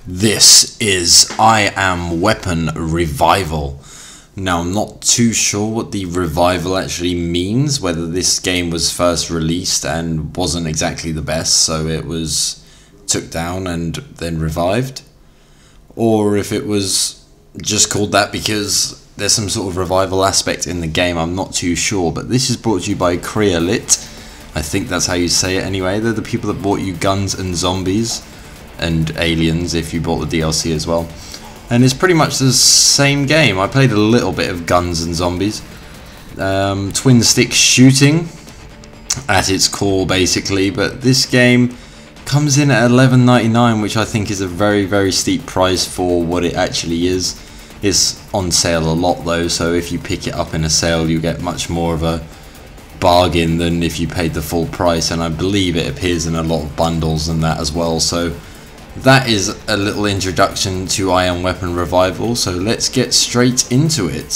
This is I Am Weapon Revival. Now, I'm not too sure what the revival actually means, whether this game was first released and wasn't exactly the best, so it was took down and then revived, or if it was just called that because there's some sort of revival aspect in the game. I'm not too sure, but this is brought to you by Crealit. I think that's how you say it anyway. They're the people that bought you Guns and Zombies and Aliens if you bought the DLC as well. And it's pretty much the same game. I played a little bit of Guns and Zombies. Twin stick shooting at its core basically, but this game comes in at $11.99, which I think is a very steep price for what it actually is. It's on sale a lot though, so if you pick it up in a sale you get much more of a bargain than if you paid the full price, and I believe it appears in a lot of bundles and that as well. So that is a little introduction to I Am Weapon Revival, so let's get straight into it.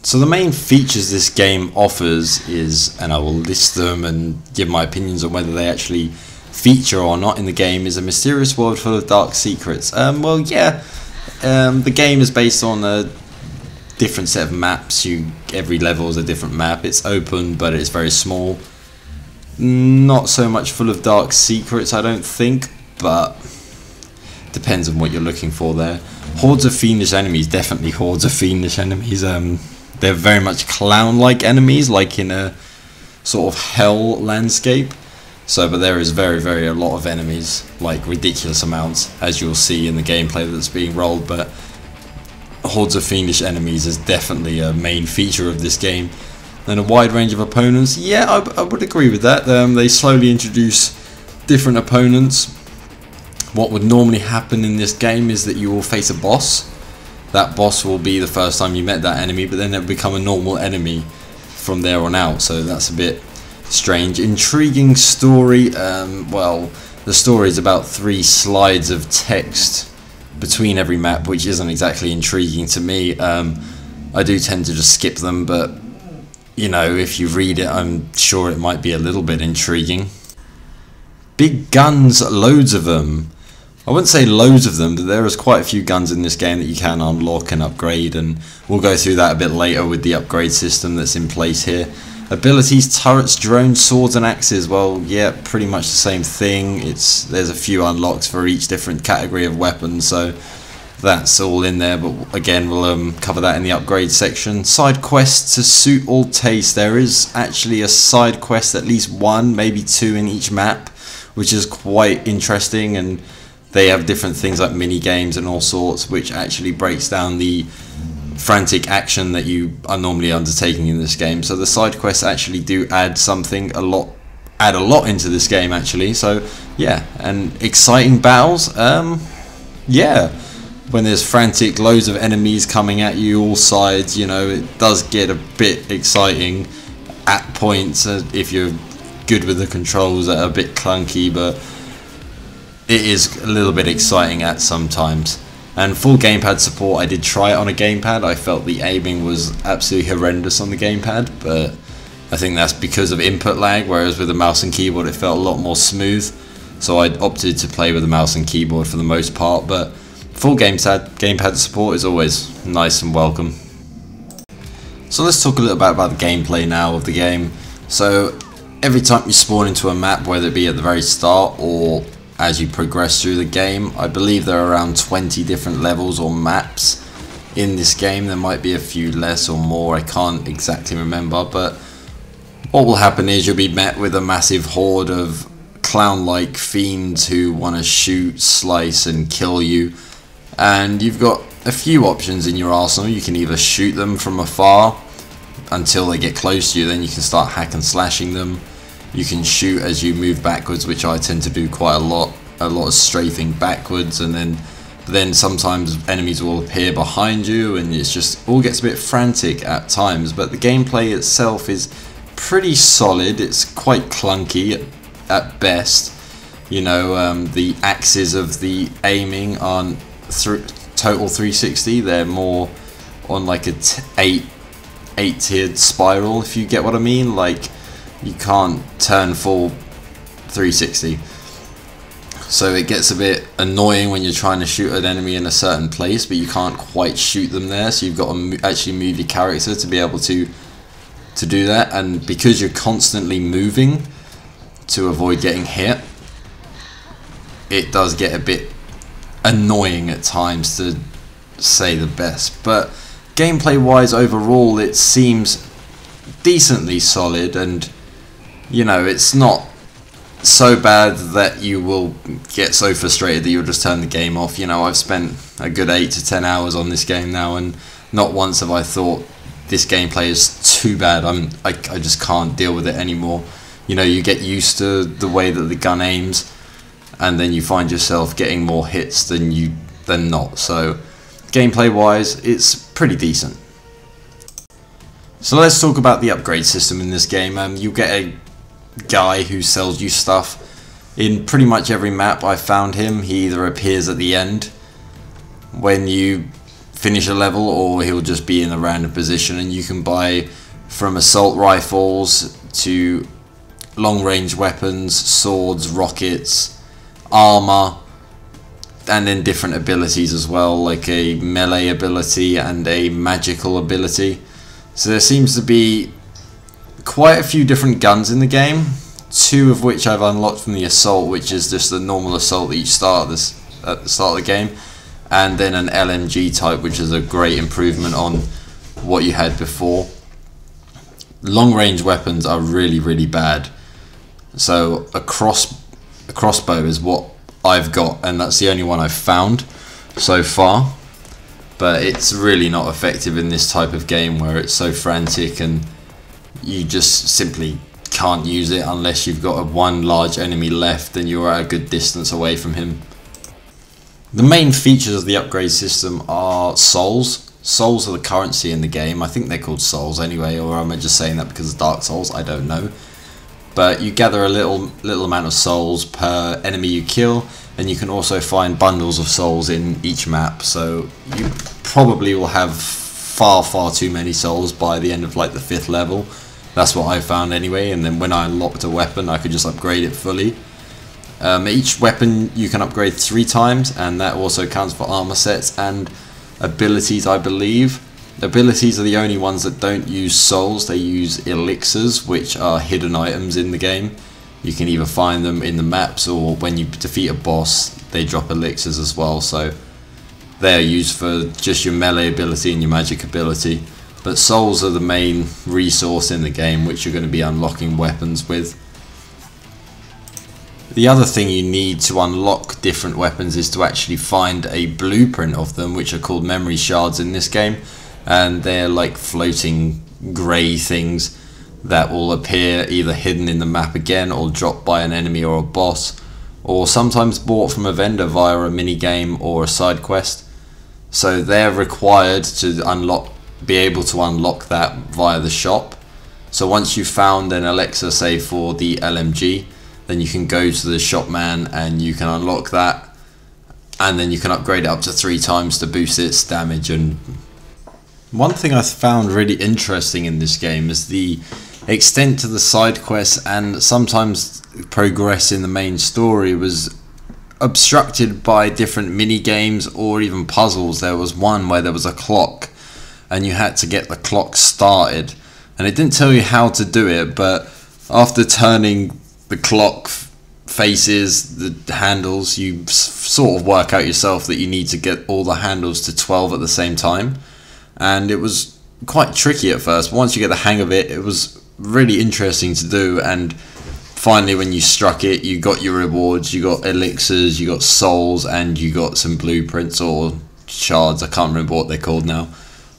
So the main features this game offers is, and I will list them and give my opinions on whether they actually feature or not in the game, is a mysterious world full of dark secrets. The game is based on a different set of maps. Every level is a different map. It's open, but it's very small. Not so much full of dark secrets, I don't think, but depends on what you're looking for there. Hordes of fiendish enemies, definitely hordes of fiendish enemies. They're very much clown-like enemies, like in a sort of hell landscape. But there is very a lot of enemies, like ridiculous amounts, as you'll see in the gameplay that's being rolled. But hordes of fiendish enemies is definitely a main feature of this game. And a wide range of opponents. Yeah, I would agree with that. They slowly introduce different opponents. What would normally happen in this game is that you will face a boss. That boss will be the first time you met that enemy, but then it will become a normal enemy from there on out. So that's a bit strange. Intriguing story. Well, the story is about 3 slides of text between every map, which isn't exactly intriguing to me. I do tend to just skip them, but you know, if you read it, I'm sure it might be a little bit intriguing. Big guns, loads of them. I wouldn't say loads of them, but there is quite a few guns in this game that you can unlock and upgrade, and we'll go through that a bit later with the upgrade system that's in place here. Abilities, turrets, drones, swords and axes. Well, yeah, pretty much the same thing. There's a few unlocks for each different category of weapons, so that's all in there, but again we'll cover that in the upgrade section. Side quests to suit all tastes. There is actually a side quest, at least 1, maybe 2 in each map, which is quite interesting, and they have different things like mini games and all sorts, which actually breaks down the frantic action that you are normally undertaking in this game. So the side quests actually do add a lot into this game actually. So yeah, and exciting battles. Yeah. When there's frantic, loads of enemies coming at you all sides, you know, it does get a bit exciting at points if you're good with the controls that are a bit clunky, but it is a little bit exciting at some times. And full gamepad support, I did try it on a gamepad. I felt the aiming was absolutely horrendous on the gamepad, but I think that's because of input lag, whereas with the mouse and keyboard it felt a lot more smooth. So I opted to play with the mouse and keyboard for the most part, but full gamepad support is always nice and welcome. So let's talk a little bit about the gameplay now of the game. So every time you spawn into a map, whether it be at the very start or as you progress through the game, I believe there are around 20 different levels or maps in this game. There might be a few less or more, I can't exactly remember, but what will happen is you'll be met with a massive horde of clown-like fiends who want to shoot, slice and kill you. And you've got a few options in your arsenal. You can either shoot them from afar until they get close to you, then you can start hack and slashing them. You can shoot as you move backwards, which I tend to do quite a lot of strafing backwards, and then sometimes enemies will appear behind you, and it's just all gets a bit frantic at times. But the gameplay itself is pretty solid. It's quite clunky at best. You know, the axes of the aiming aren't total 360, they're more on like a 8-tiered spiral, if you get what I mean. Like, you can't turn full 360. So it gets a bit annoying when you're trying to shoot an enemy in a certain place, but you can't quite shoot them there. So you've got to actually move your character to be able to do that. And because you're constantly moving to avoid getting hit, it does get a bit annoying at times, to say the best. But gameplay wise, overall, it seems decently solid, and you know, it's not so bad that you will get so frustrated that you'll just turn the game off. You know, I've spent a good 8 to 10 hours on this game now, and not once have I thought this gameplay is too bad. I just can't deal with it anymore. You know, you get used to the way that the gun aims, and then you find yourself getting more hits than not. So gameplay wise, it's pretty decent. So let's talk about the upgrade system in this game. You get a guy who sells you stuff in pretty much every map. I found him. He either appears at the end when you finish a level, or he'll just be in a random position, and you can buy from assault rifles to long range weapons, swords, rockets, armor, and then different abilities as well, like a melee ability and a magical ability. So there seems to be quite a few different guns in the game, 2 of which I've unlocked from the assault, which is just the normal assault that you start at the start of the game, and then an LMG type, which is a great improvement on what you had before. Long range weapons are really bad, so a crossbow is what I've got, and that's the only one I've found so far. But it's really not effective in this type of game where it's so frantic and you just simply can't use it unless you've got one large enemy left and you're at a good distance away from him. The main features of the upgrade system are souls. Souls are the currency in the game. I think they're called souls anyway, or am I just saying that because of Dark Souls? I don't know. But you gather a little amount of souls per enemy you kill, and you can also find bundles of souls in each map. So you probably will have far too many souls by the end of like the 5th level. That's what I found anyway. And then when I unlocked a weapon, I could just upgrade it fully. Each weapon you can upgrade 3 times, and that also counts for armor sets and abilities, I believe. Abilities are the only ones that don't use souls. They use elixirs, which are hidden items in the game. You can either find them in the maps, or when you defeat a boss, they drop elixirs as well. So they're used for just your melee ability and your magic ability. But souls are the main resource in the game, which you're going to be unlocking weapons with. The other thing you need to unlock different weapons is to actually find a blueprint of them, which are called memory shards in this game. And they're like floating grey things that will appear either hidden in the map again, or dropped by an enemy or a boss, or sometimes bought from a vendor via a mini game or a side quest. So they're required to be able to unlock that via the shop. So once you've found an elixir, say for the LMG, then you can go to the shopman and you can unlock that, and then you can upgrade it up to 3 times to boost its damage. And one thing I found really interesting in this game is the extent to the side quests and sometimes progress in the main story was obstructed by different mini games or even puzzles. There was one where there was a clock and you had to get the clock started, and it didn't tell you how to do it, but after turning the clock faces, the handles, you sort of work out yourself that you need to get all the handles to 12 at the same time. And it was quite tricky at first. Once you get the hang of it, it was really interesting to do. And finally, when you struck it, you got your rewards, you got elixirs, you got souls, and you got some blueprints or shards. I can't remember what they're called now.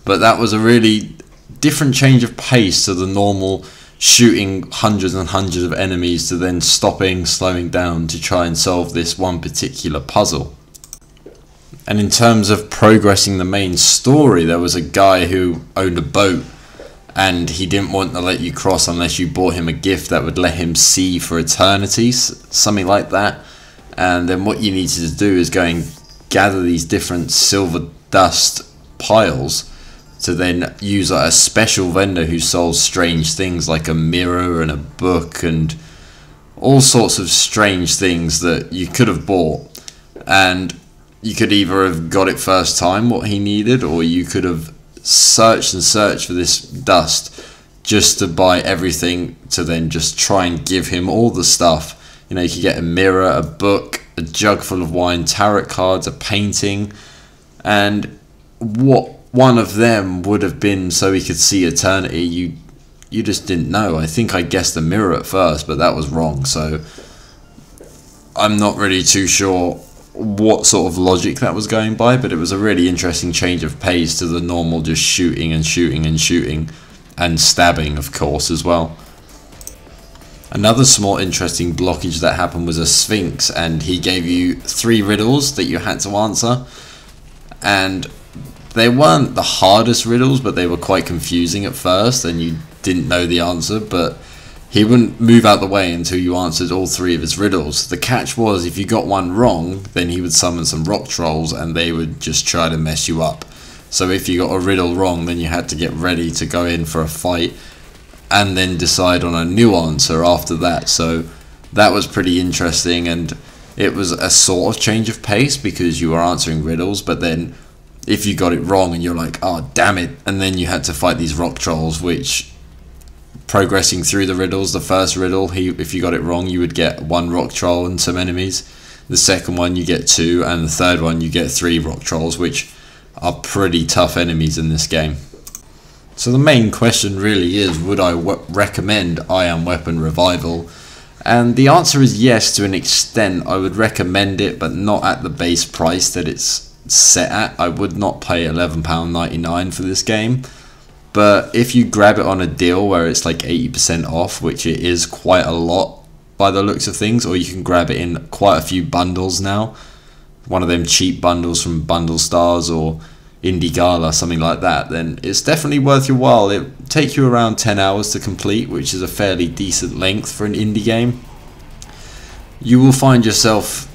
But that was a really different change of pace to the normal shooting hundreds and hundreds of enemies to then stopping, slowing down to try and solve this one particular puzzle. And in terms of progressing the main story, there was a guy who owned a boat, and he didn't want to let you cross unless you bought him a gift that would let him see for eternity, something like that. And then what you needed to do is go and gather these different silver dust piles to then use a special vendor who sold strange things like a mirror and a book and all sorts of strange things that you could have bought, and you could either have got it first time what he needed, or you could have searched and searched for this dust just to buy everything to then just try and give him all the stuff. You know, you could get a mirror, a book, a jug full of wine, tarot cards, a painting, and what one of them would have been so he could see eternity, you just didn't know. I think I guessed the mirror at first, but that was wrong, so I'm not really too sure what sort of logic that was going by, but it was a really interesting change of pace to the normal just shooting and shooting and shooting, and stabbing, of course, as well. Another small interesting blockage that happened was a Sphinx, and he gave you 3 riddles that you had to answer, and they weren't the hardest riddles, but they were quite confusing at first, and you didn't know the answer, but he wouldn't move out the way until you answered all 3 of his riddles. The catch was, if you got one wrong, then he would summon some rock trolls, and they would just try to mess you up. So if you got a riddle wrong, then you had to get ready to go in for a fight, and then decide on a new answer after that. So that was pretty interesting, and it was a sort of change of pace because you were answering riddles, but then if you got it wrong and you're like, oh damn it, and then you had to fight these rock trolls, which, progressing through the riddles, the first riddle, if you got it wrong, you would get 1 rock troll and some enemies. The second one you get 2, and the third one you get 3 rock trolls, which are pretty tough enemies in this game. So the main question really is, would I recommend Iron Weapon Revival? And the answer is yes, to an extent. I would recommend it, but not at the base price that it's set at. I would not pay £11.99 for this game. But if you grab it on a deal where it's like 80% off, which it is quite a lot by the looks of things, or you can grab it in quite a few bundles now, one of them cheap bundles from Bundle Stars or Indie Gala, something like that, then it's definitely worth your while. It'll take you around 10 hours to complete, which is a fairly decent length for an indie game. You will find yourself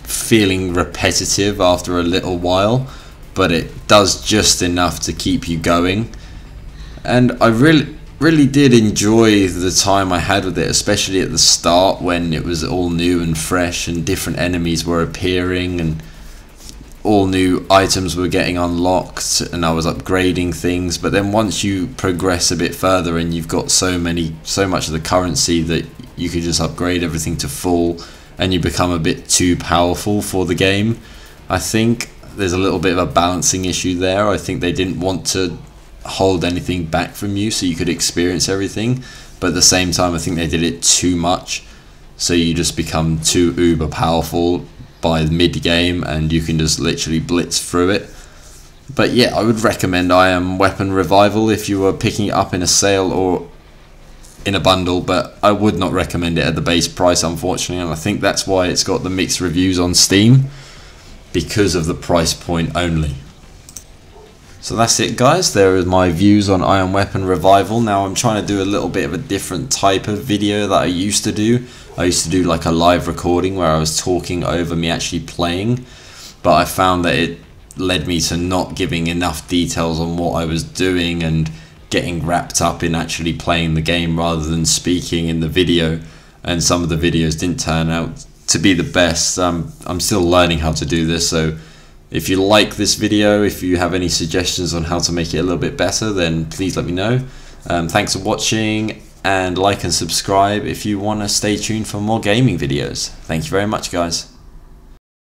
feeling repetitive after a little while, but it does just enough to keep you going. And I really did enjoy the time I had with it, especially at the start when it was all new and fresh and different enemies were appearing and all new items were getting unlocked and I was upgrading things. But then once you progress a bit further and you've got so much of the currency that you could just upgrade everything to full, and you become a bit too powerful for the game, I think there's a little bit of a balancing issue there. I think they didn't want to hold anything back from you so you could experience everything, but at the same time I think they did it too much, so you just become too uber powerful by mid game and you can just literally blitz through it. But yeah, I would recommend Iron Weapon Revival if you were picking it up in a sale or in a bundle, but I would not recommend it at the base price, unfortunately, and I think that's why it's got the mixed reviews on Steam, because of the price point only. So that's it, guys. There are my views on Iron Weapon Revival. Now I'm trying to do a little bit of a different type of video that I used to do. I used to do like a live recording where I was talking over me actually playing, but I found that it led me to not giving enough details on what I was doing and getting wrapped up in actually playing the game rather than speaking in the video, and some of the videos didn't turn out to be the best. I'm still learning how to do this, so if you like this video, if you have any suggestions on how to make it a little bit better, then please let me know. Thanks for watching, and like and subscribe if you want to stay tuned for more gaming videos. Thank you very much, guys.